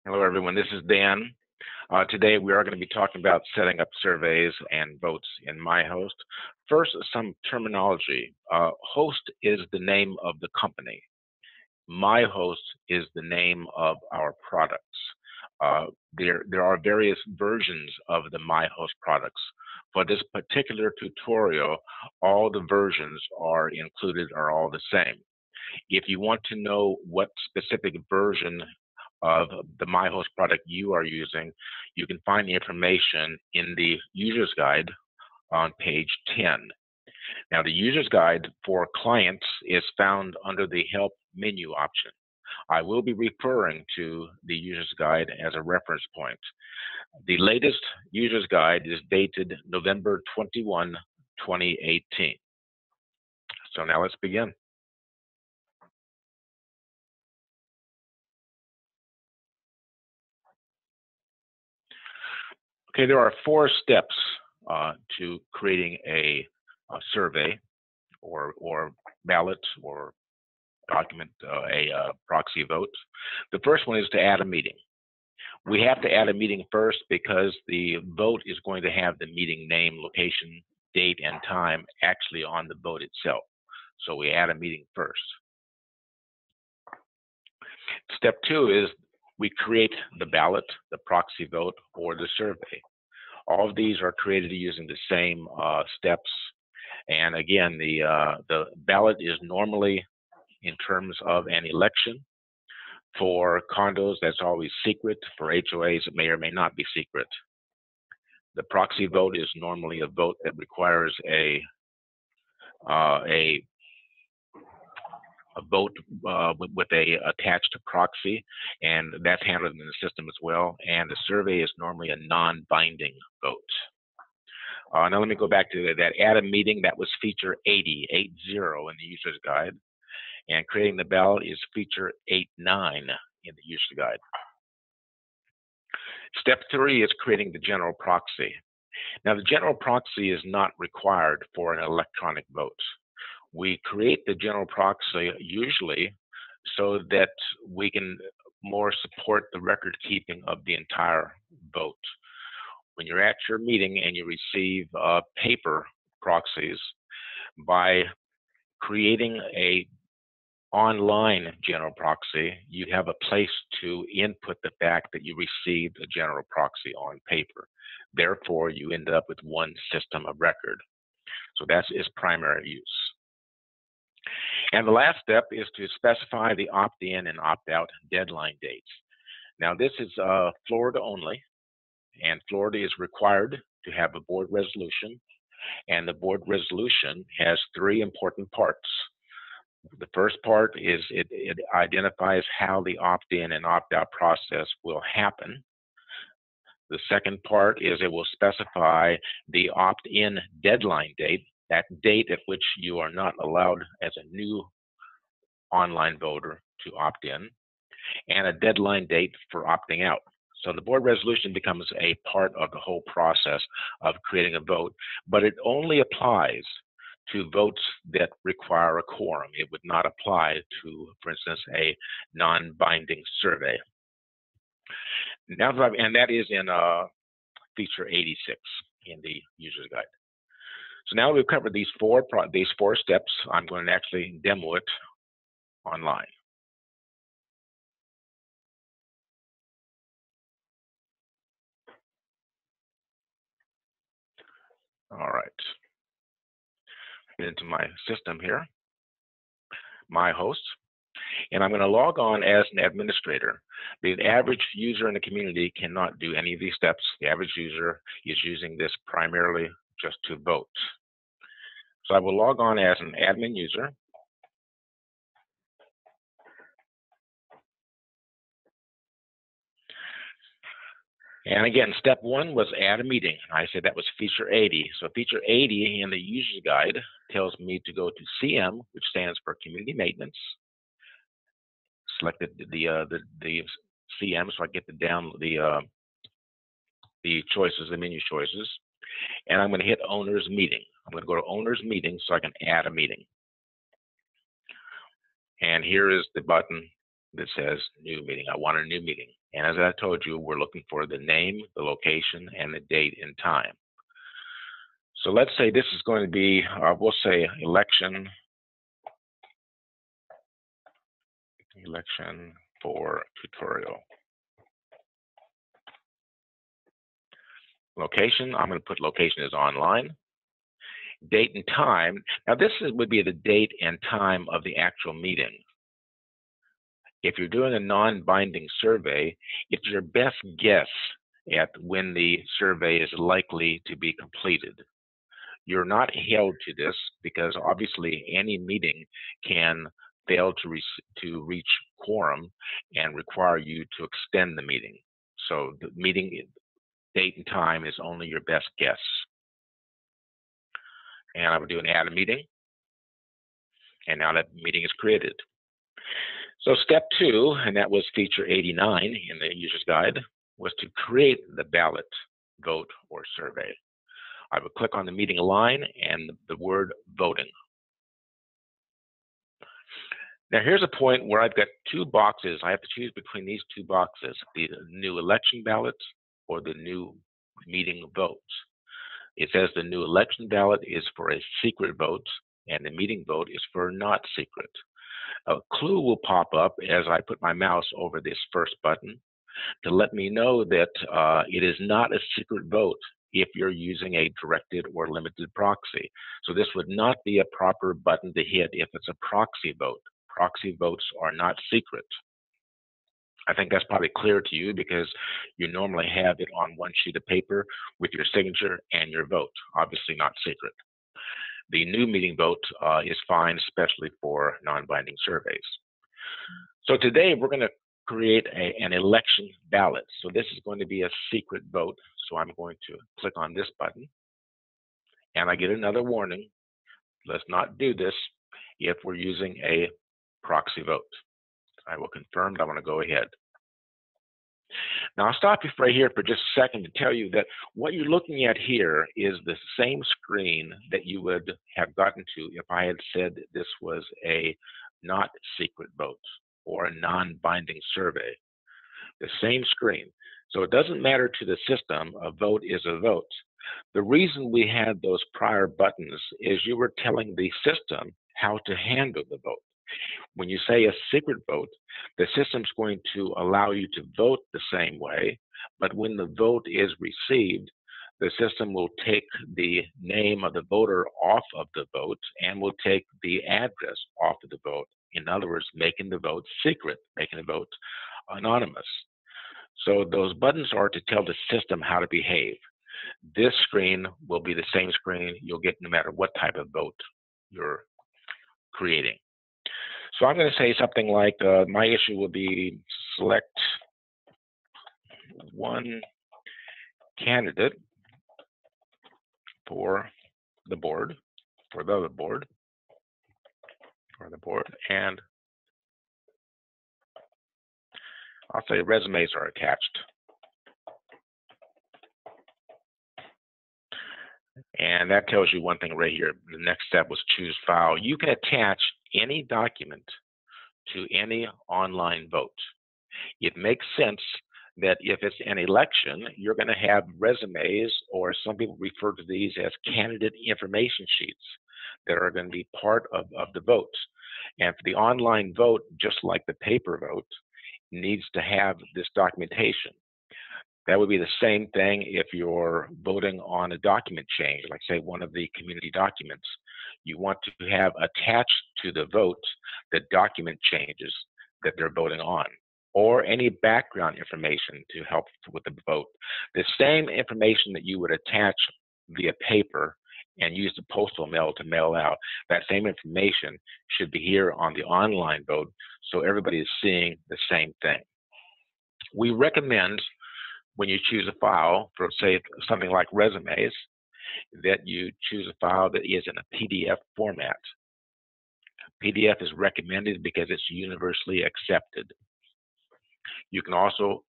Hello, everyone. This is Dan. Today, we are going to be talking about setting up surveys and votes in myHOAst. First, some terminology. HOAst is the name of the company. myHOAst is the name of our products. There are various versions of the myHOAst products. For this particular tutorial, all the versions are included, are all the same. If you want to know what specific version of the myHOAst product you are using, you can find the information in the user's guide on page 10. Now, the user's guide for clients is found under the help menu option. I will be referring to the user's guide as a reference point. The latest user's guide is dated November 21, 2018. So now let's begin. Okay, there are 4 steps to creating a survey or ballot or document, a proxy vote. The first one is to add a meeting. We have to add a meeting first because the vote is going to have the meeting name, location, date, and time actually on the vote itself. So we add a meeting first. Step 2 is we create the ballot, the proxy vote, or the survey. All of these are created using the same steps. And again, the ballot is normally in terms of an election. For condos, that's always secret. For HOAs, it may or may not be secret. The proxy vote is normally a vote that requires a vote with a attached proxy, and that's handled in the system as well. And the survey is normally a non-binding vote. Now let me go back to that add a meeting. That was feature 80 in the user's guide, and creating the ballot is feature 89 in the user's guide. Step 3 is creating the general proxy. Now the general proxy is not required for an electronic vote. We create the general proxy usually so that we can more support the record keeping of the entire vote. When you're at your meeting and you receive paper proxies, by creating a online general proxy, you have a place to input the fact that you received a general proxy on paper. Therefore, you end up with one system of record. So that's its primary use. And the last step is to specify the opt-in and opt-out deadline dates. Now, this is Florida only, and Florida is required to have a board resolution, and the board resolution has 3 important parts. The first part is it identifies how the opt-in and opt-out process will happen. The second part is it will specify the opt-in deadline date, that date at which you are not allowed as a new online voter to opt in, and a deadline date for opting out. So the board resolution becomes a part of the whole process of creating a vote, but it only applies to votes that require a quorum. It would not apply to, for instance, a non-binding survey. Now, and that is in feature 86 in the user's guide. So now we've covered these four steps. I'm going to actually demo it online. All right. Get into my system here, myHOAst, and I'm going to log on as an administrator. The average user in the community cannot do any of these steps. The average user is using this primarily just to vote. So I will log on as an admin user. And again, step 1 was add a meeting. I said that was feature 80. So feature 80 in the user's guide tells me to go to CM, which stands for community maintenance. Select the CM, so I get the choices, the menu choices. And I'm going to hit owner's meeting. I'm going to go to owner's meeting so I can add a meeting. And here is the button that says new meeting. I want a new meeting. And as I told you, we're looking for the name, the location, and the date and time. So let's say this is going to be, we'll say election for tutorial. Location, I'm going to put location as online. Date and time, now this would be the date and time of the actual meeting. If you're doing a non-binding survey, it's your best guess at when the survey is likely to be completed. You're not held to this because obviously any meeting can fail to reach quorum and require you to extend the meeting. So the meeting date and time is only your best guess. And I would do an add a meeting. And now that meeting is created. So step 2, and that was feature 89 in the user's guide, was to create the ballot, vote, or survey. I would click on the meeting line and the word voting. Now here's a point where I've got 2 boxes. I have to choose between these 2 boxes, the new election ballot or the new meeting vote. It says the new election ballot is for a secret vote and the meeting vote is for not secret. A clue will pop up as I put my mouse over this first button to let me know that it is not a secret vote if you're using a directed or limited proxy. So this would not be a proper button to hit if it's a proxy vote. Proxy votes are not secret. I think that's probably clear to you because you normally have it on one sheet of paper with your signature and your vote, obviously not secret. The new meeting vote is fine, especially for non-binding surveys. So today we're going to create an election ballot. So this is going to be a secret vote. So I'm going to click on this button and I get another warning. Let's not do this if we're using a proxy vote. I will confirm that I want to go ahead. Now I'll stop you right here for just a second to tell you that what you're looking at here is the same screen that you would have gotten to if I had said this was a not secret vote or a non-binding survey. The same screen. So it doesn't matter to the system, a vote is a vote. The reason we had those prior buttons is you were telling the system how to handle the vote. When you say a secret vote, the system's going to allow you to vote the same way, but when the vote is received, the system will take the name of the voter off of the vote and will take the address off of the vote. In other words, making the vote secret, making the vote anonymous. So those buttons are to tell the system how to behave. This screen will be the same screen you'll get no matter what type of vote you're creating. So I'm going to say something like, my issue will be select one candidate for the board, and I'll say resumes are attached. And that tells you one thing right here. The next step was choose file. You can attach any document to any online vote. It makes sense that if it's an election, you're going to have resumes, or some people refer to these as candidate information sheets that are going to be part of the vote. And for the online vote, just like the paper vote, needs to have this documentation. That would be the same thing if you're voting on a document change, like say one of the community documents. You want to have attached to the vote the document changes that they're voting on, or any background information to help with the vote. The same information that you would attach via paper and use the postal mail to mail out, that same information should be here on the online vote so everybody is seeing the same thing. We recommend when you choose a file for, say, something like resumes, that you choose a file that is in a PDF format. PDF is recommended because it's universally accepted. You can also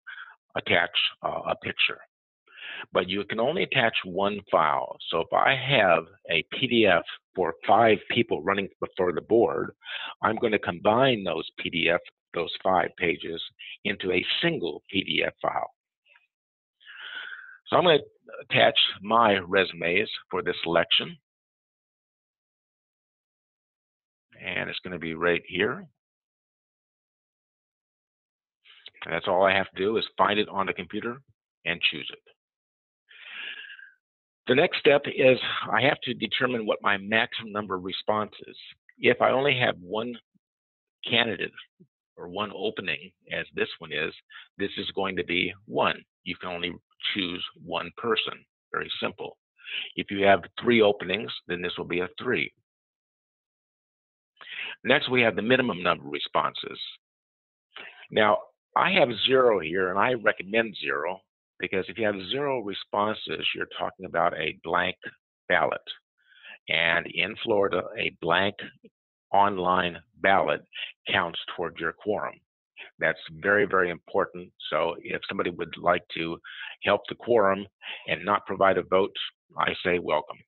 attach a picture, but you can only attach one file. So if I have a PDF for 5 people running before the board, I'm going to combine those PDF those 5 pages into a single PDF file. So I'm going to attach my resumes for this selection. And it's going to be right here. And that's all I have to do is find it on the computer and choose it. The next step is I have to determine what my maximum number of responses is. If I only have one candidate or one opening, as this one is, this is going to be 1. You can only choose one person. Very simple. If you have 3 openings, then this will be a 3. Next, we have the minimum number of responses. Now, I have 0 here, and I recommend 0, because if you have 0 responses, you're talking about a blank ballot. And in Florida, a blank online ballot counts toward your quorum. That's very, very important. So if somebody would like to help the quorum and not provide a vote, I say welcome.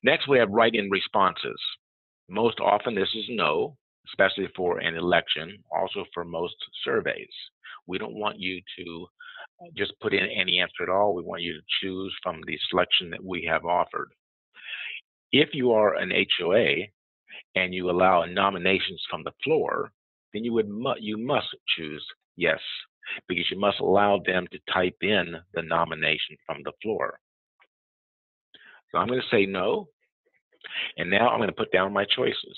Next, we have write-in responses. Most often, this is no, especially for an election, also for most surveys. We don't want you to just put in any answer at all. We want you to choose from the selection that we have offered. If you are an HOA and you allow nominations from the floor, then you must choose yes, because you must allow them to type in the nomination from the floor. So I'm going to say no, and now I'm going to put down my choices.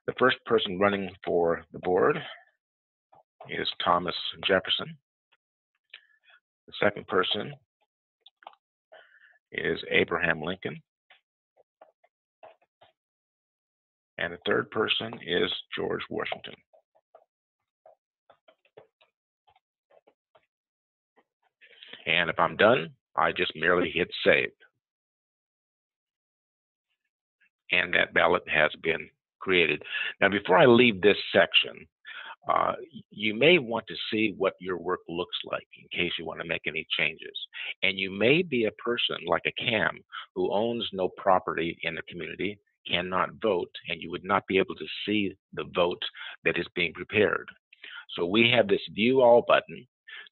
The first person running for the board is Thomas Jefferson. The second person is Abraham Lincoln. And the third person is George Washington. And if I'm done, I just merely hit save. And that ballot has been created. Now, before I leave this section, you may want to see what your work looks like in case you want to make any changes. And you may be a person like a CAM who owns no property in the community, cannot vote, and you would not be able to see the vote that is being prepared. So we have this View All button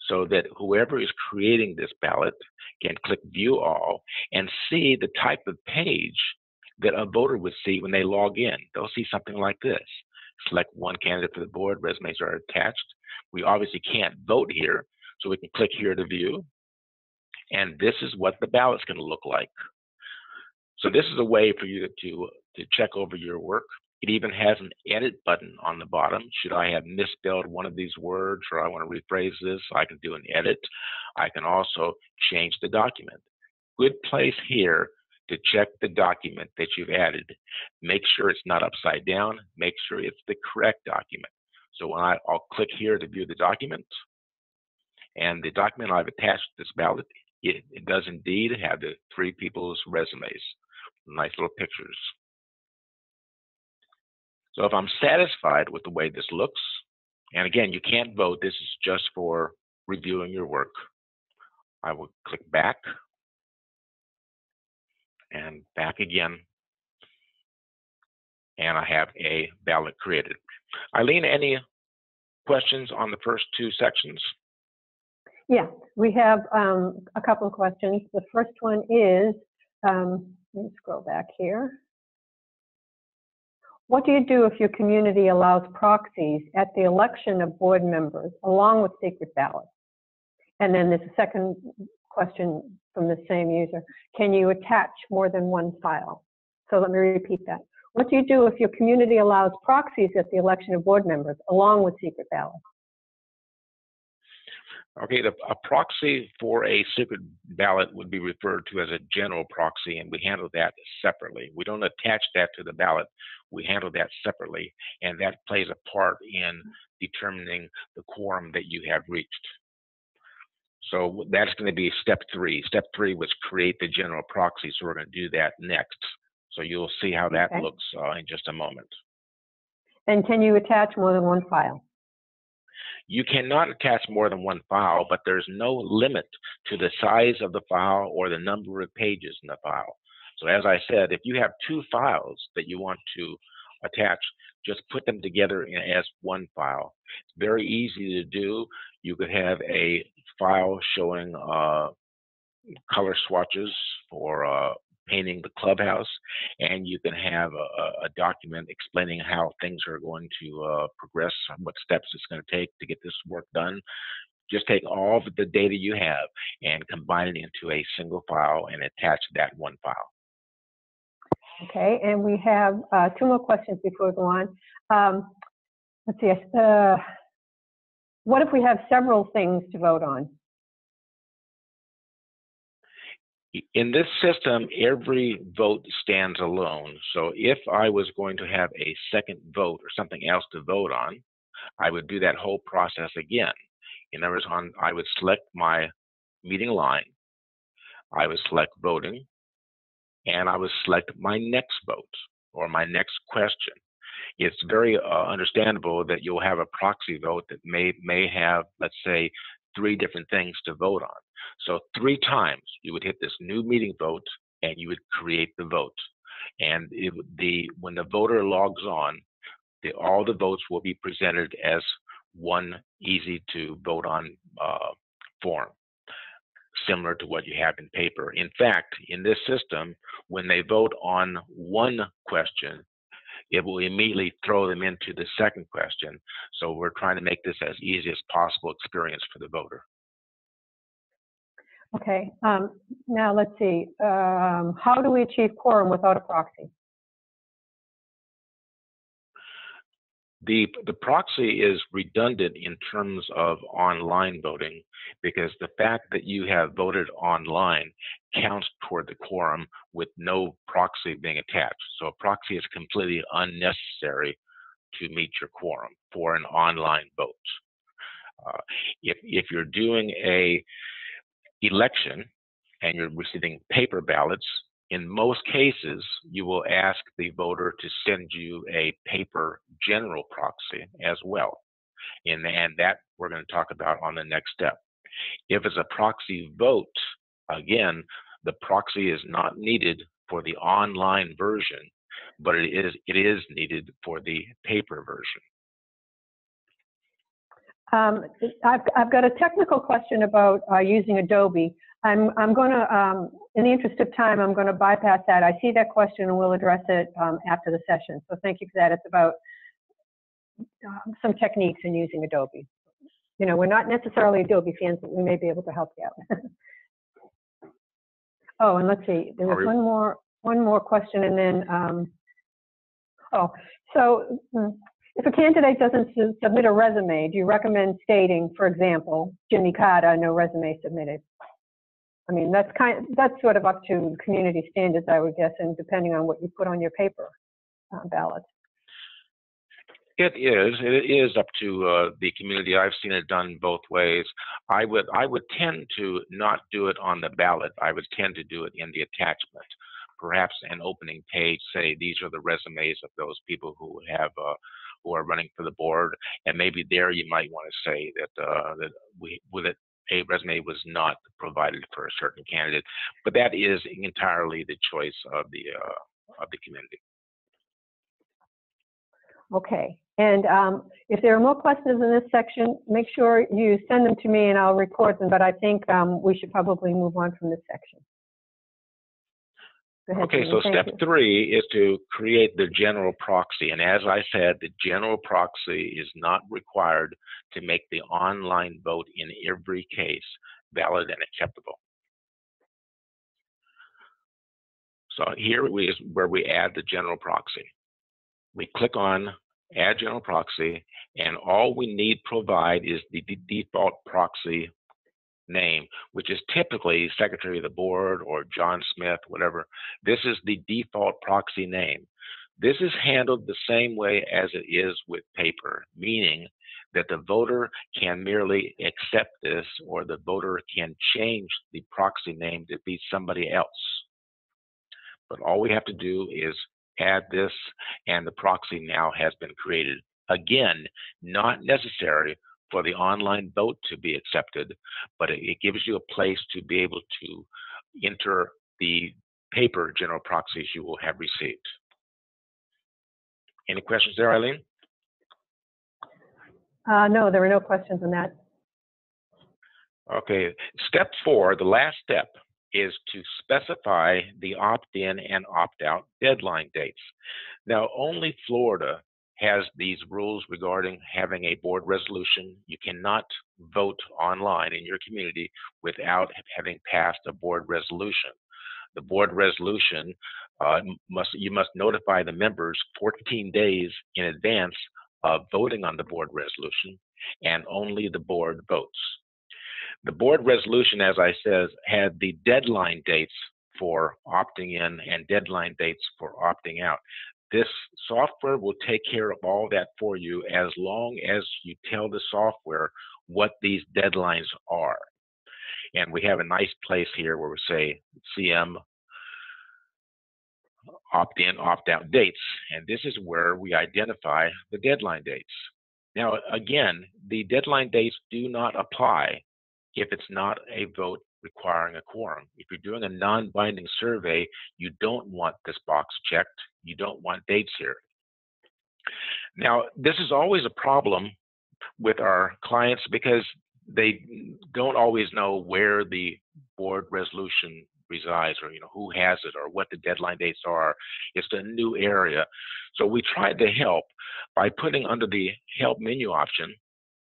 so that whoever is creating this ballot can click View All and see the type of page that a voter would see when they log in. They'll see something like this. Select one candidate for the board, resumes are attached. We obviously can't vote here, so we can click here to view. And this is what the ballot's going to look like. So this is a way for you to check over your work. It even has an edit button on the bottom. Should I have misspelled one of these words or I want to rephrase this, I can do an edit. I can also change the document. Good place here to check the document that you've added. Make sure it's not upside down. Make sure it's the correct document. So when I'll click here to view the document, and the document I've attached to this ballot, it does indeed have the 3 people's resumes. Nice little pictures. So if I'm satisfied with the way this looks, and again, you can't vote, this is just for reviewing your work, I will click back and back again, and I have a ballot created. Eileen, any questions on the first 2 sections? Yeah, we have a couple of questions. The first one is, let me scroll back here. What do you do if your community allows proxies at the election of board members along with secret ballots? And then there's a second question from the same user. Can you attach more than one file? So let me repeat that. What do you do if your community allows proxies at the election of board members along with secret ballots? Okay, a proxy for a secret ballot would be referred to as a general proxy, and we handle that separately. We don't attach that to the ballot. We handle that separately, and that plays a part in determining the quorum that you have reached. So that's going to be step 3. Step 3 was create the general proxy, so we're going to do that next. So you'll see how that looks in just a moment. And can you attach more than one file? You cannot attach more than one file, but there's no limit to the size of the file or the number of pages in the file. So as I said, if you have 2 files that you want to attach, just put them together as one file. It's very easy to do. You could have a file showing color swatches for painting the clubhouse, and you can have a document explaining how things are going to progress, what steps it's going to take to get this work done. Just take all of the data you have and combine it into a single file and attach that one file. Okay, and we have 2 more questions before we go on. Let's see, what if we have several things to vote on? In this system, every vote stands alone. So if I was going to have a second vote or something else to vote on, I would do that whole process again. In other words, I would select my meeting line, I would select voting, and I would select my next vote or my next question. It's very understandable that you'll have a proxy vote that may have, let's say, 3 different things to vote on. So 3 times you would hit this new meeting vote and you would create the vote. And when the voter logs on, all the votes will be presented as one easy to vote on form, similar to what you have in paper. In fact, in this system, when they vote on one question, it will immediately throw them into the second question. So we're trying to make this as easy as possible experience for the voter. Okay, now let's see. How do we achieve quorum without a proxy? The proxy is redundant in terms of online voting because the fact that you have voted online counts toward the quorum with no proxy being attached. So a proxy is completely unnecessary to meet your quorum for an online vote. If you're doing a election and you're receiving paper ballots, in most cases, you will ask the voter to send you a paper general proxy as well. And that we're going to talk about on the next step. If it's a proxy vote, again, the proxy is not needed for the online version, but it is needed for the paper version. I've got a technical question about using Adobe. I'm going to, in the interest of time, I'm going to bypass that. I see that question and we'll address it after the session. So thank you for that. It's about some techniques in using Adobe. You know, we're not necessarily Adobe fans, but we may be able to help you out. Oh, and let's see. There was one more question, and then if a candidate doesn't submit a resume, do you recommend stating, for example, Jimmy Carter, no resume submitted? I mean, that's sort of up to community standards, I would guess, and depending on what you put on your paper ballot. It is up to the community. I've seen it done both ways. I would tend to not do it on the ballot. I would tend to do it in the attachment. Perhaps an opening page, say these are the resumes of those people who are running for the board, and maybe there you might want to say that a resume was not provided for a certain candidate, but that is entirely the choice of the community. Okay, and if there are more questions in this section, make sure you send them to me and I'll record them, but I think we should probably move on from this section. Go ahead, okay, Jamie. so step 3 is to create the general proxy. And as I said, the general proxy is not required to make the online vote in every case valid and acceptable. So here is where we add the general proxy. We click on Add General Proxy, and all we need provide is the default proxy name, which is typically Secretary of the Board or John Smith, whatever. This is the default proxy name. This is handled the same way as it is with paper, meaning that the voter can merely accept this, or the voter can change the proxy name to be somebody else. But all we have to do is add this, and the proxy now has been created. Again, not necessary for the online vote to be accepted, but it gives you a place to be able to enter the paper general proxies you will have received. Any questions there, Eileen? No, there are no questions on that. Okay, step 4, the last step, is to specify the opt-in and opt-out deadline dates. Now, only Florida has these rules regarding having a board resolution. You cannot vote online in your community without having passed a board resolution. The board resolution, you must notify the members 14 days in advance of voting on the board resolution, and only the board votes. The board resolution, as I said, had the deadline dates for opting in and deadline dates for opting out. This software will take care of all that for you as long as you tell the software what these deadlines are. And we have a nice place here where we say CM opt-in, opt-out dates, and this is where we identify the deadline dates. Now, again, the deadline dates do not apply if it's not a vote requiring a quorum. If you're doing a non-binding survey, you don't want this box checked. You don't want dates here. Now, this is always a problem with our clients because they don't always know where the board resolution resides, or who has it, or what the deadline dates are. It's a new area. So we tried to help by putting under the help menu option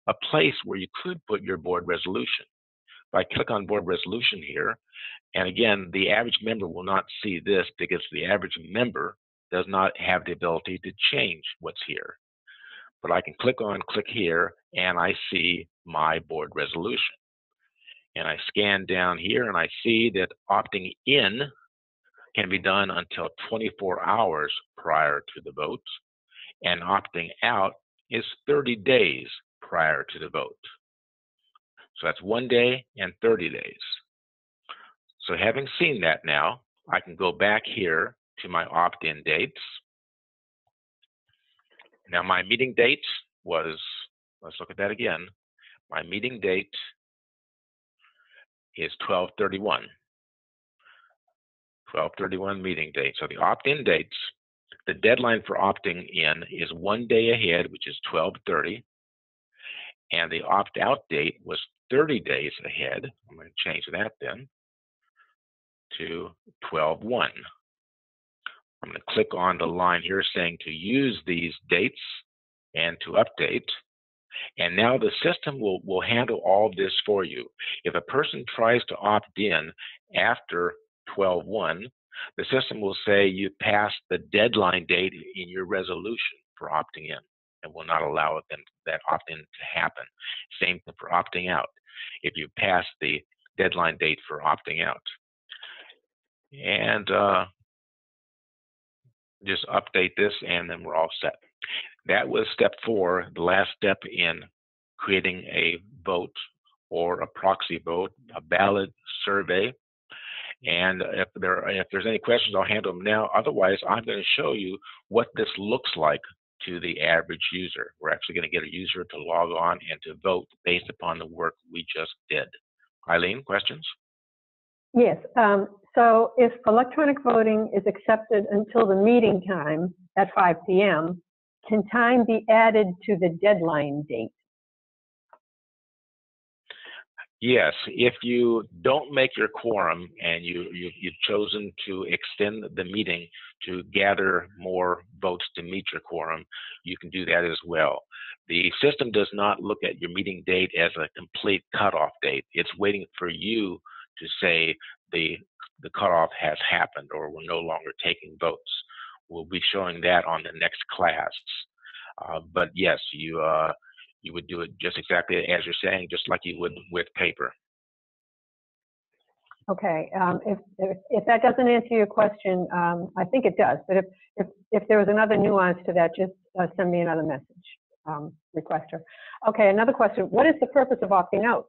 a place where you could put your board resolution. If I click on board resolution here, and again, the average member will not see this because the average member does not have the ability to change what's here. But I can click here, and I see my board resolution. And I scan down here, and I see that opting in can be done until 24 hours prior to the vote, and opting out is 30 days prior to the vote. So that's 1 day and 30 days. So having seen that now, I can go back here to my opt-in dates. Now my meeting date was, let's look at that again. My meeting date is 12/31. 12/31 meeting date. So the opt-in dates, the deadline for opting in is 1 day ahead, which is 12/30. And the opt-out date was 30 days ahead. I'm going to change that then to 12/1. I'm going to click on the line here saying to use these dates and to update. And now the system will handle all this for you. If a person tries to opt in after 12/1, the system will say you passed the deadline date in your resolution for opting in, and will not allow that opt-in to happen. Same thing for opting out, if you pass the deadline date for opting out. And just update this, and then we're all set. That was step 4, the last step in creating a vote or a proxy vote, a ballot survey. And if there's any questions, I'll handle them now. Otherwise, I'm going to show you what this looks like to the average user. We're actually going to get a user to log on and to vote based upon the work we just did. Eileen, questions? Yes. So if electronic voting is accepted until the meeting time at 5 p.m., can time be added to the deadline date? Yes, if you don't make your quorum and you've chosen to extend the meeting to gather more votes to meet your quorum, you can do that as well. The system does not look at your meeting date as a complete cutoff date. It's waiting for you to say the cutoff has happened or we're no longer taking votes. We'll be showing that on the next class. But yes, you would do it just exactly as you're saying, just like you would with paper. Okay. If that doesn't answer your question, I think it does. But if there was another nuance to that, just send me another message, requester. Okay. Another question. What is the purpose of opting out?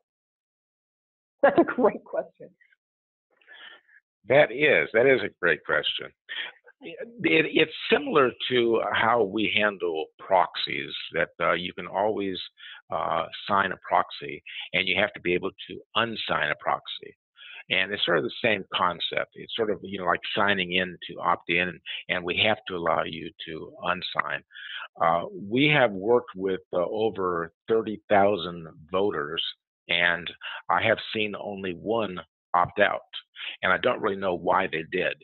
That's a great question. That is a great question. It's similar to how we handle proxies, that you can always sign a proxy, and you have to be able to unsign a proxy. And it's sort of the same concept. It's sort of, like signing in to opt in, and we have to allow you to unsign. We have worked with over 30,000 voters, and I have seen only one opt out. And I don't really know why they did,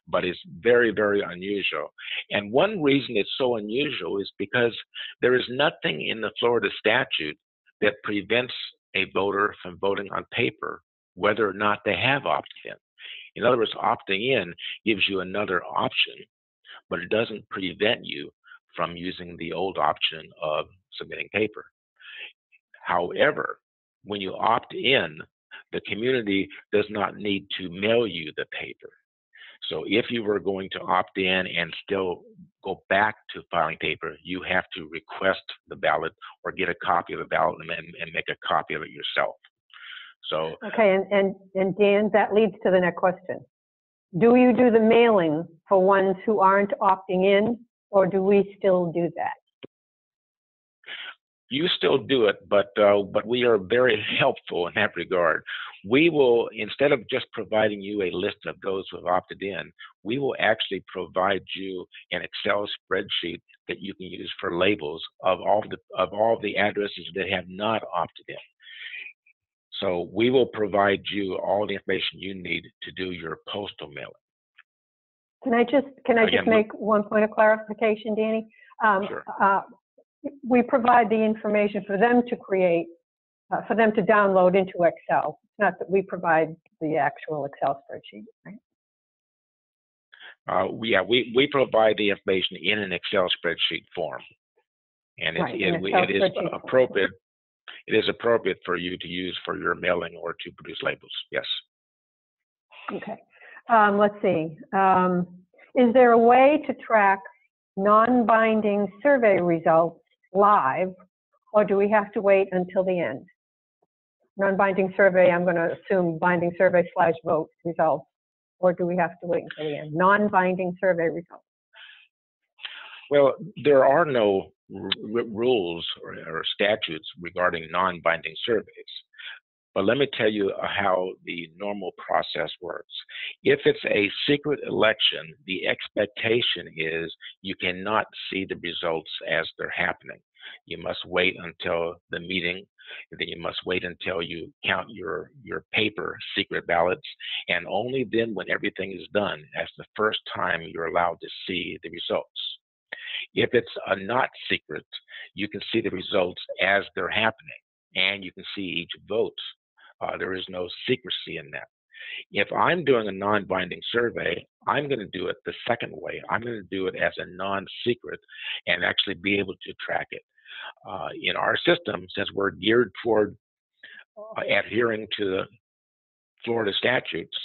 but it's very, very unusual. And one reason it's so unusual is because there is nothing in the Florida statute that prevents a voter from voting on paper, whether or not they have opted in. In other words, opting in gives you another option, but it doesn't prevent you from using the old option of submitting paper. However, when you opt in, the community does not need to mail you the paper. So if you were going to opt in and still go back to filing paper, you have to request the ballot or get a copy of the ballot and make a copy of it yourself. So okay, and Dan, that leads to the next question. Do you do the mailing for ones who aren't opting in, or do we still do that? You still do it, but we are very helpful in that regard. We will, instead of just providing you a list of those who have opted in, we will actually provide you an Excel spreadsheet that you can use for labels of all the addresses that have not opted in. So we will provide you all the information you need to do your postal mailing. Can I just make one point of clarification, Danny? Sure. We provide the information for them to create, for them to download into Excel. It's not that we provide the actual Excel spreadsheet, right? Yeah, we provide the information in an Excel spreadsheet form, and it is appropriate. It is appropriate for you to use for your mailing or to produce labels. Yes. Okay. Let's see. Is there a way to track non-binding survey results live, or do we have to wait until the end? Non-binding survey, I'm going to assume binding survey / vote results, or do we have to wait until the end? Non-binding survey results. Well, there are no rules or statutes regarding non-binding surveys. But let me tell you how the normal process works. If it's a secret election, the expectation is you cannot see the results as they're happening. You must wait until the meeting, and then you must wait until you count your paper secret ballots, and only then, when everything is done, that's the first time you're allowed to see the results. If it's a not secret, you can see the results as they're happening, and you can see each vote. There is no secrecy in that. If I'm doing a non-binding survey, I'm going to do it the second way. I'm going to do it as a non-secret and actually be able to track it. In our system, since we're geared toward adhering to the Florida statutes,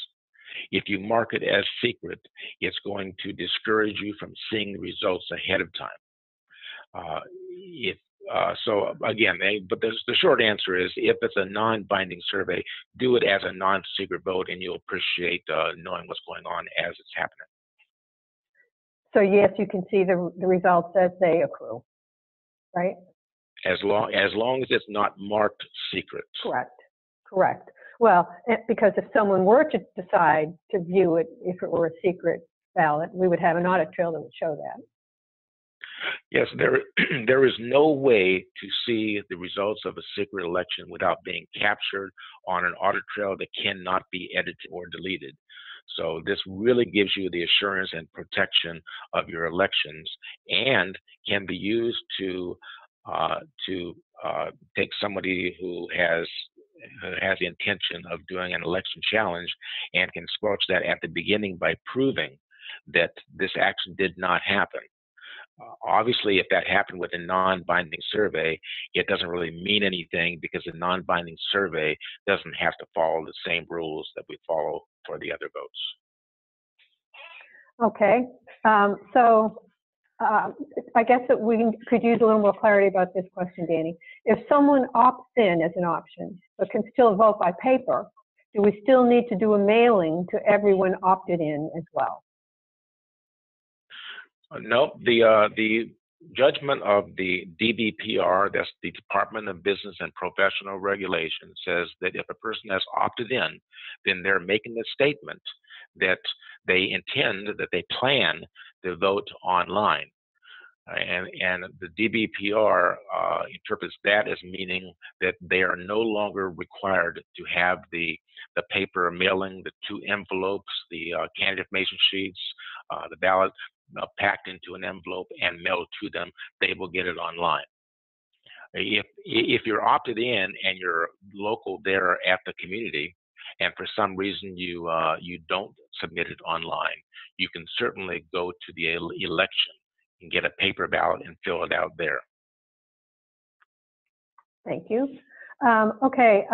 if you mark it as secret, it's going to discourage you from seeing the results ahead of time. So again, but the short answer is, if it's a non-binding survey, do it as a non-secret vote, and you'll appreciate knowing what's going on as it's happening. So yes, you can see the results as they accrue, right? As long as it's not marked secret. Correct. Well, because if someone were to decide to view it, if it were a secret ballot, we would have an audit trail that would show that. Yes, there is no way to see the results of a secret election without being captured on an audit trail that cannot be edited or deleted. So this really gives you the assurance and protection of your elections, and can be used to take somebody who has the intention of doing an election challenge and can squelch that at the beginning by proving that this action did not happen. Obviously, if that happened with a non-binding survey, it doesn't really mean anything, because a non-binding survey doesn't have to follow the same rules that we follow for the other votes. Okay, so I guess that we could use a little more clarity about this question, Danny. If someone opts in as an option, but can still vote by paper, do we still need to do a mailing to everyone opted in as well? No, the judgment of the DBPR, that's the Department of Business and Professional Regulation, says that if a person has opted in, then they're making a statement that they intend, that they plan to vote online. And the DBPR interprets that as meaning that they are no longer required to have the paper mailing, the 2 envelopes, the candidate information sheets, the ballot packed into an envelope and mailed to them. They will get it online. If you're opted in and you're local there at the community, and for some reason you don't submit it online, you can certainly go to the election and get a paper ballot and fill it out there. Thank you. Okay,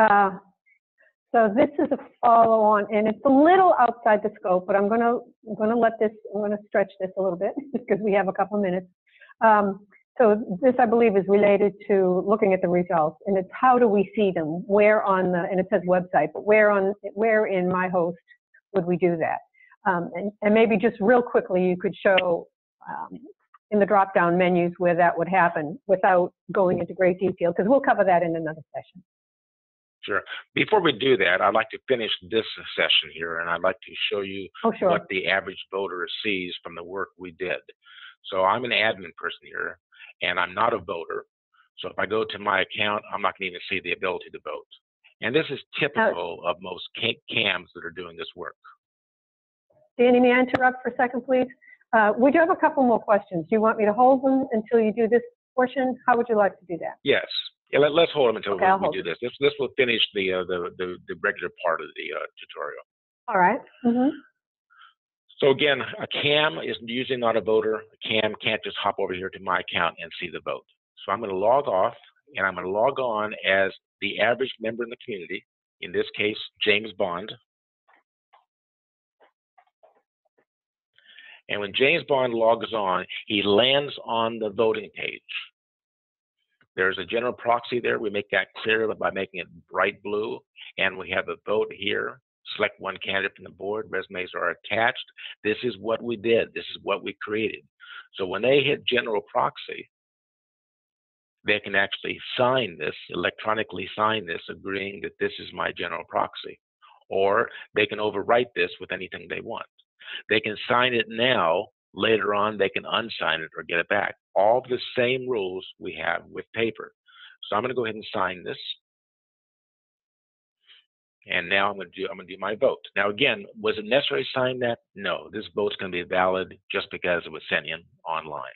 so this is a follow-on, and it's a little outside the scope, but I'm going to stretch this a little bit because we have a couple of minutes. So this, I believe, is related to looking at the results, and it's how do we see them? Where on the, and it says website, but where in myHOAst would we do that? And maybe just real quickly, you could show in the drop-down menus where that would happen without going into great detail, because we'll cover that in another session. Sure. Before we do that, I'd like to finish this session here, and I'd like to show you what the average voter sees from the work we did. So I'm an admin person here, and I'm not a voter. So if I go to my account, I'm not going to even see the ability to vote. And this is typical of most CAMs that are doing this work. Danny, may I interrupt for a second, please? We do have a couple more questions. Do you want me to hold them until you do this portion? How would you like to do that? Yes. Yeah, let's hold them until we do this. This will finish the regular part of the tutorial. All right. So again, a CAM is usually not a voter. A CAM can't just hop over here to my account and see the vote. So I'm going to log off, and I'm going to log on as the average member in the community, in this case, James Bond. And when James Bond logs on, he lands on the voting page. There's a general proxy there. We make that clear by making it bright blue. And we have a vote here. Select one candidate from the board. Resumes are attached. This is what we did. This is what we created. So when they hit general proxy, they can actually sign this, electronically sign this, agreeing that this is my general proxy. Or they can overwrite this with anything they want. They can sign it now. Later on, they can unsign it or get it back. All the same rules we have with paper. So I'm going to go ahead and sign this. And now I'm going to do my vote. Now again, was it necessary to sign that? No, this vote's going to be valid just because it was sent in online.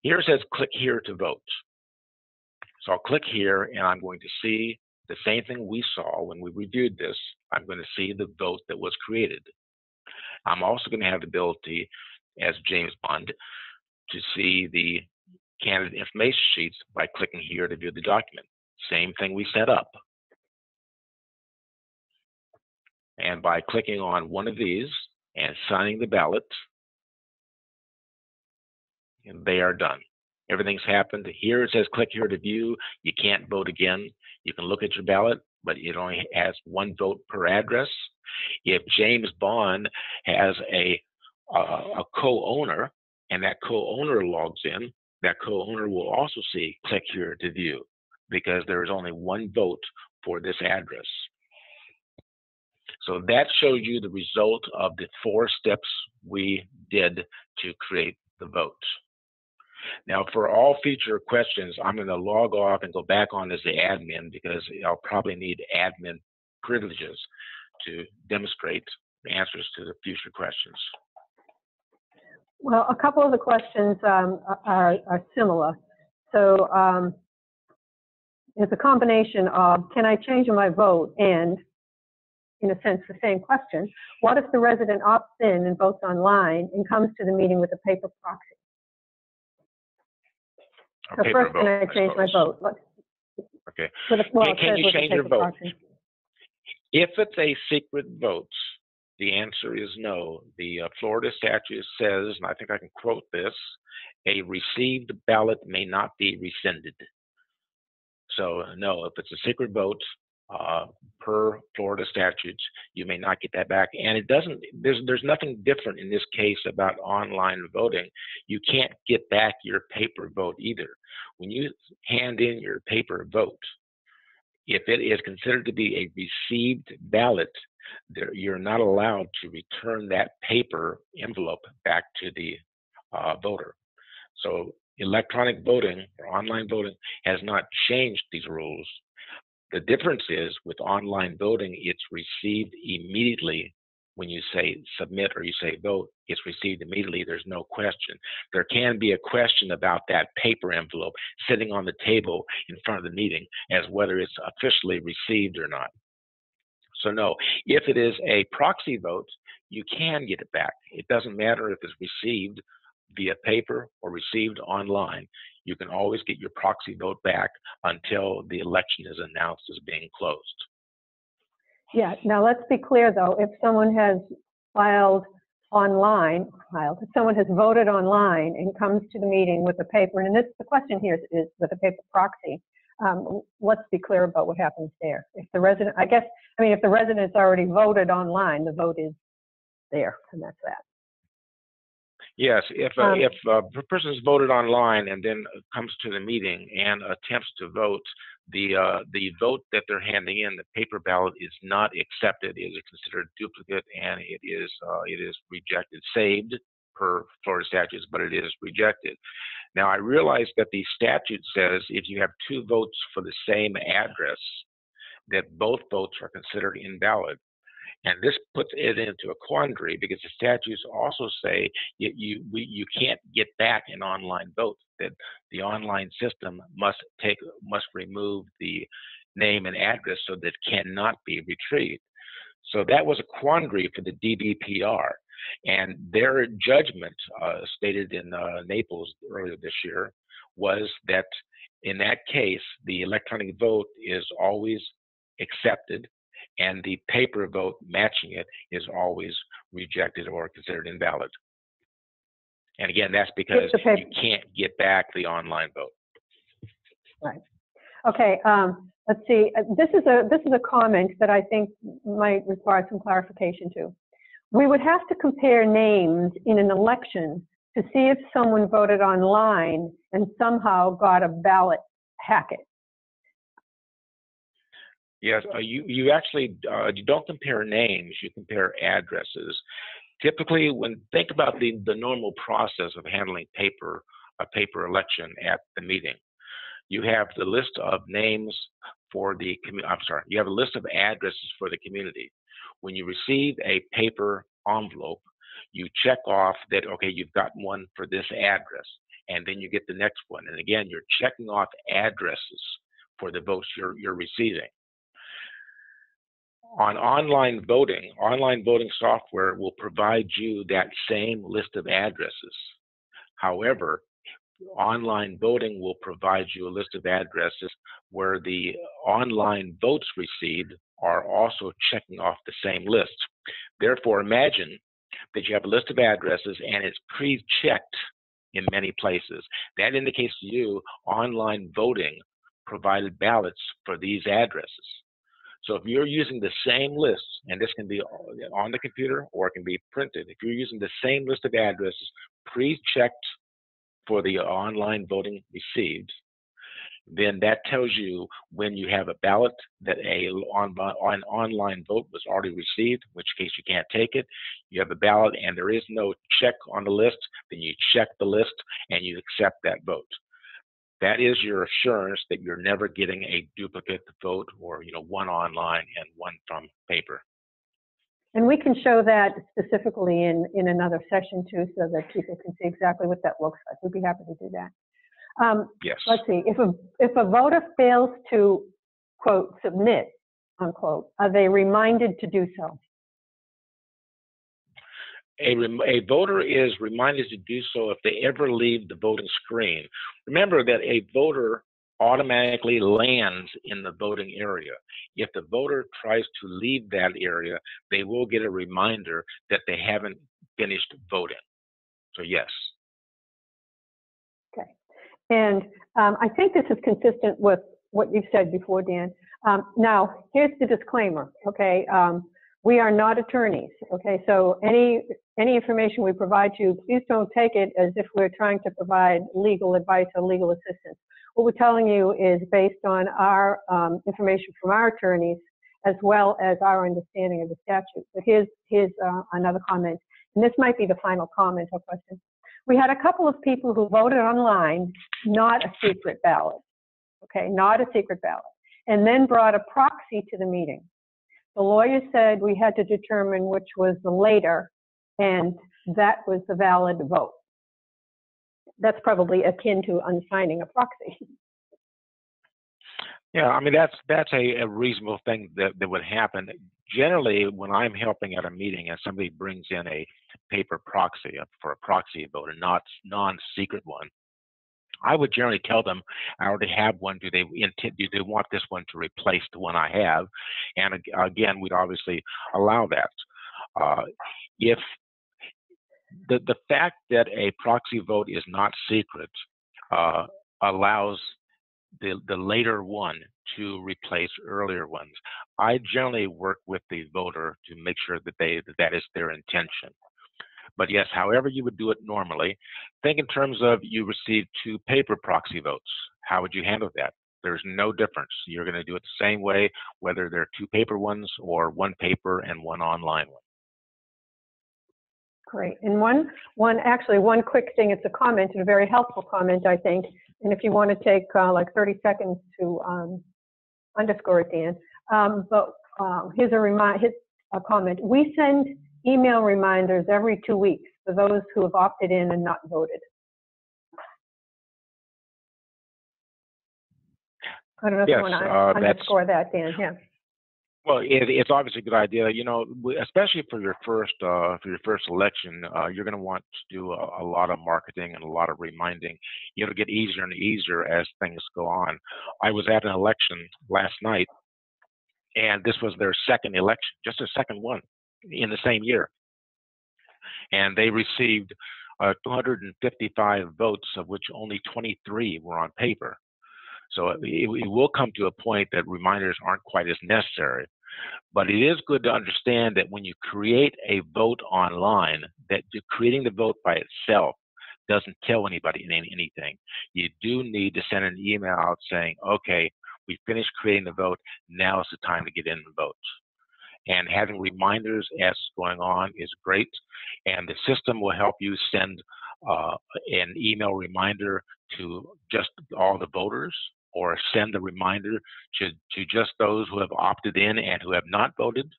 Here it says click here to vote. So I'll click here and I'm going to see the same thing we saw when we reviewed this. I'm going to see the vote that was created. I'm also going to have the ability, as James Bond, to see the candidate information sheets by clicking here to view the document. Same thing we set up. And by clicking on one of these and signing the ballot, and they are done. Everything's happened. Here it says click here to view. You can't vote again. You can look at your ballot, but it only has one vote per address. If James Bond has a co-owner and that co-owner logs in, that co-owner will also see click here to view because there is only one vote for this address. So that shows you the result of the 4 steps we did to create the vote. Now, for all future questions, I'm going to log off and go back on as the admin because I'll probably need admin privileges to demonstrate the answers to the future questions. Well, a couple of the questions are similar. So it's a combination of, can I change my vote? And in a sense, the same question. What if the resident opts in and votes online and comes to the meeting with a paper proxy? So first, can I change my vote? Okay. Can you change your vote? If it's a secret vote, the answer is no. The Florida statute says, and I think I can quote this, a received ballot may not be rescinded. So no, if it's a secret vote, per Florida statutes. You may not get that back, and it doesn't. There's nothing different in this case about online voting. You can't get back your paper vote either. When you hand in your paper vote, if it is considered to be a received ballot, you're not allowed to return that paper envelope back to the voter. So electronic voting or online voting has not changed these rules. The difference is with online voting, it's received immediately. When you say submit or you say vote, it's received immediately. There's no question. There can be a question about that paper envelope sitting on the table in front of the meeting as whether it's officially received or not. So no, if it is a proxy vote, you can get it back. It doesn't matter if it's received via paper or received online. You can always get your proxy vote back until the election is announced as being closed. Yeah, now let's be clear though, if someone has filed online, if someone has voted online and comes to the meeting with a paper, and the question here is with a paper proxy, let's be clear about what happens there. If the resident, if the resident's already voted online, the vote is there, and that's that. Yes, if a person's voted online and then comes to the meeting and attempts to vote, the vote that they're handing in, the paper ballot, is not accepted. It is considered duplicate, and it is rejected. Saved per Florida statutes, but it is rejected. Now, I realize that the statute says if you have two votes for the same address, that both votes are considered invalid. And this puts it into a quandary because the statutes also say you can't get back an online vote, that the online system must remove the name and address so that it cannot be retrieved. So that was a quandary for the DBPR. And their judgment, stated in Naples earlier this year, was that in that case, the electronic vote is always accepted, and the paper vote matching it is always rejected or considered invalid. And again, that's because you can't get back the online vote. Right. Okay. Let's see. This is a comment that I think might require some clarification too. We would have to compare names in an election to see if someone voted online and somehow got a ballot packet. Yes, you actually you don't compare names, you compare addresses. Typically, think about the normal process of handling a paper election at the meeting. You have the list of names for the you have a list of addresses for the community. When you receive a paper envelope, you check off that, okay, you've got one for this address, and then you get the next one. And again, you're checking off addresses for the votes you're receiving. On online voting software will provide you that same list of addresses. However, online voting will provide you a list of addresses where the online votes received are also checking off the same list. Therefore, imagine that you have a list of addresses and it's pre-checked in many places. That indicates to you online voting provided ballots for these addresses. So if you're using the same list, and this can be on the computer or it can be printed, if you're using the same list of addresses pre-checked for the online voting received, then that tells you when you have a ballot that an online vote was already received, in which case you can't take it. You have a ballot and there is no check on the list, then you check the list and you accept that vote. That is your assurance that you're never getting a duplicate vote, or one online and one from paper. And we can show that specifically in another session too, so that people can see exactly what that looks like. We'd be happy to do that. Yes. Let's see. If a voter fails to, quote, submit, unquote, are they reminded to do so? A voter is reminded to do so if they ever leave the voting screen. Remember that a voter automatically lands in the voting area. If the voter tries to leave that area, they will get a reminder that they haven't finished voting. So yes. Okay. And I think this is consistent with what you've said before, Dan. Now, here's the disclaimer, okay? We are not attorneys, okay? So any information we provide you, please don't take it as if we're trying to provide legal advice or legal assistance. What we're telling you is based on our information from our attorneys, as well as our understanding of the statute. But here's another comment, and this might be the final comment or question. We had a couple of people who voted online, not a secret ballot, okay, not a secret ballot, and then brought a proxy to the meeting. The lawyer said we had to determine which was the later, and that was the valid vote. That's probably akin to unsigning a proxy. Yeah, I mean, that's a reasonable thing that would happen. Generally, when I'm helping at a meeting and somebody brings in a paper proxy for a proxy vote, a non-secret one, I would generally tell them I already have one. Do they want this one to replace the one I have? And again, we'd obviously allow that. If the fact that a proxy vote is not secret allows the later one to replace earlier ones. I generally work with the voter to make sure that that is their intention. But yes, however you would do it normally, think in terms of you received 2 paper proxy votes. How would you handle that? There's no difference. You're going to do it the same way, whether they're 2 paper ones or 1 paper and 1 online one. Great. And one quick thing, it's a comment, and a very helpful comment, I think. And if you want to take like 30 seconds to underscore it, Dan. Here's a comment. We send email reminders every 2 weeks for those who have opted in and not voted. I don't know if you want to underscore that, Dan. Yeah. Well, it's obviously a good idea. You know, especially for your first election, you're going to want to do a lot of marketing and a lot of reminding. It'll get easier and easier as things go on. I was at an election last night, and this was their second election, just a second one in the same year, and they received 255 votes, of which only 23 were on paper. So it will come to a point that reminders aren't quite as necessary. But it is good to understand that when you create a vote online, that creating the vote by itself doesn't tell anybody anything. You do need to send an email out saying, okay, we finished creating the vote, now is the time to get in the votes. And having reminders as it's going on is great. And the system will help you send an email reminder to just all the voters, or send a reminder to just those who have opted in and who have not voted.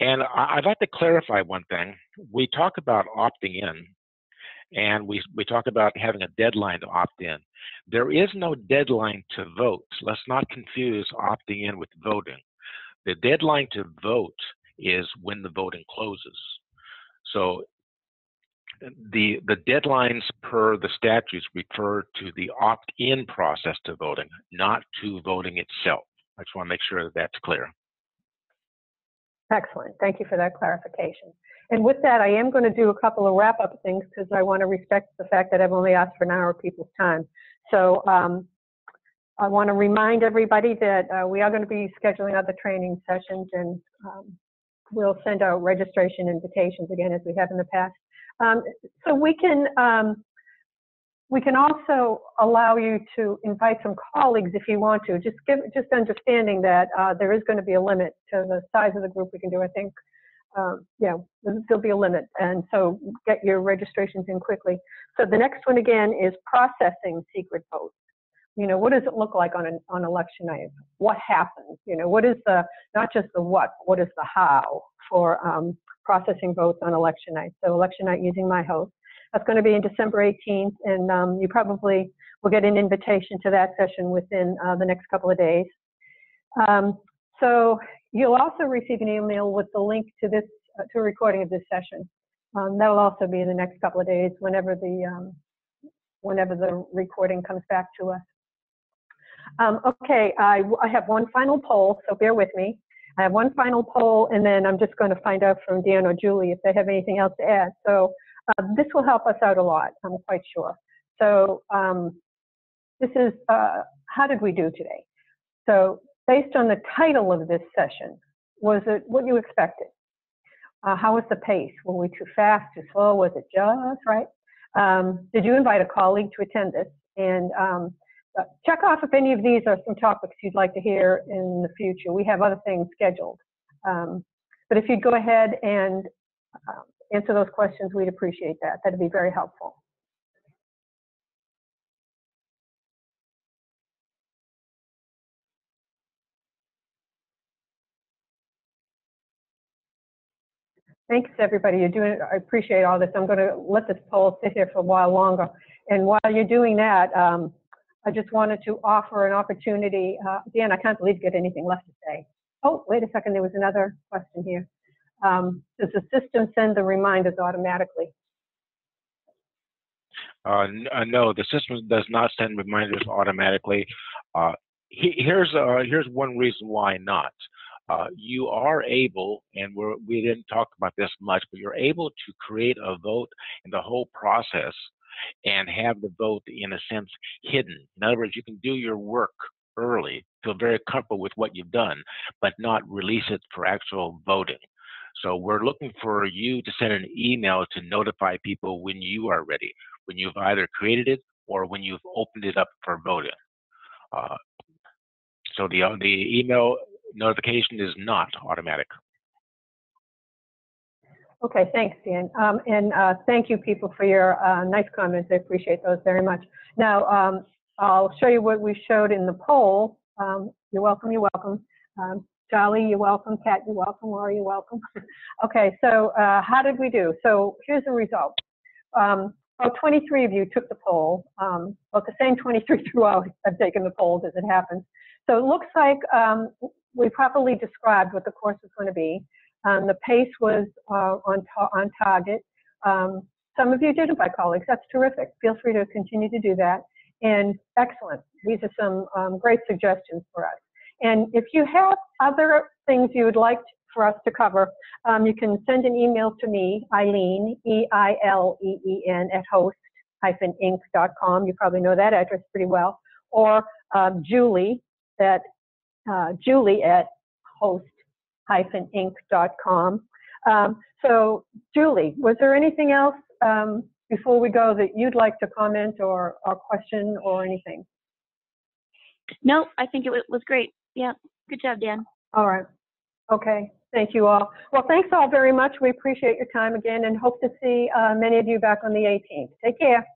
And I'd like to clarify one thing. We talk about opting in, and we talk about having a deadline to opt in. There is no deadline to vote. Let's not confuse opting in with voting. The deadline to vote is when the voting closes. So the deadlines per the statutes refer to the opt-in process to voting, not to voting itself. I just want to make sure that that's clear. Excellent. Thank you for that clarification. And with that, I am going to do a couple of wrap-up things because I want to respect the fact that I've only asked for an hour of people's time. So I want to remind everybody that we are going to be scheduling other training sessions, and we'll send out registration invitations again as we have in the past. So we can also allow you to invite some colleagues if you want to. Just understanding that there is going to be a limit to the size of the group we can do. I think, yeah, there'll be a limit, and so get your registrations in quickly. So the next one again is processing secret votes. You know, what does it look like on election night? What happens? You know, what is not just the what is the how for processing votes on election night? So election night using myHOAst. That's going to be in December 18th, and you probably will get an invitation to that session within the next couple of days. So you'll also receive an email with the link to this to a recording of this session. That'll also be in the next couple of days whenever the recording comes back to us. Okay, I have one final poll, so bear with me. I have one final poll, and then I'm just going to find out from Dan or Julie if they have anything else to add. So this will help us out a lot, I'm quite sure. So this is, how did we do today? So based on the title of this session, was it what you expected? How was the pace? Were we too fast, too slow? Was it just right? Did you invite a colleague to attend this? And check off if any of these are some topics you'd like to hear in the future. We have other things scheduled. But if you'd go ahead and answer those questions, we'd appreciate that. That'd be very helpful. Thanks, everybody. You're doing it. I appreciate all this. I'm going to let this poll sit here for a while longer. And while you're doing that, I just wanted to offer an opportunity. Dan, I can't believe you get anything left to say. Oh, wait a second. There was another question here. Does the system send the reminders automatically? No, the system does not send reminders automatically. Here's one reason why not. You are able, and we didn't talk about this much, but you're able to create a vote in the whole process and have the vote, in a sense, hidden. In other words, you can do your work early, feel very comfortable with what you've done, but not release it for actual voting. So we're looking for you to send an email to notify people when you are ready, when you've either created it or when you've opened it up for voting. So the email notification is not automatic. Okay, thanks, Dan. And thank you, people, for your nice comments. I appreciate those very much. Now, I'll show you what we showed in the poll. You're welcome, you're welcome. Charlie, you're welcome. Kat, you're welcome. Laura, you're welcome. Okay, so how did we do? So here's the result. 23 of you took the poll. Well, the same 23 throughout have taken the polls as it happens. So it looks like we properly described what the course was going to be. The pace was on target. Some of you did invite colleagues. That's terrific. Feel free to continue to do that. And excellent. These are some great suggestions for us. And if you have other things you would like for us to cover, you can send an email to me, Eileen, E-I-L-E-E-N, at hoast-inc.com. You probably know that address pretty well. Or Julie at hoast-inc.com. So Julie, was there anything else before we go that you'd like to comment or question or anything? No, I think it was great. Yeah, good job, Dan. All right. Okay, thank you all. Well, thanks all very much. We appreciate your time again and hope to see many of you back on the 18th. Take care.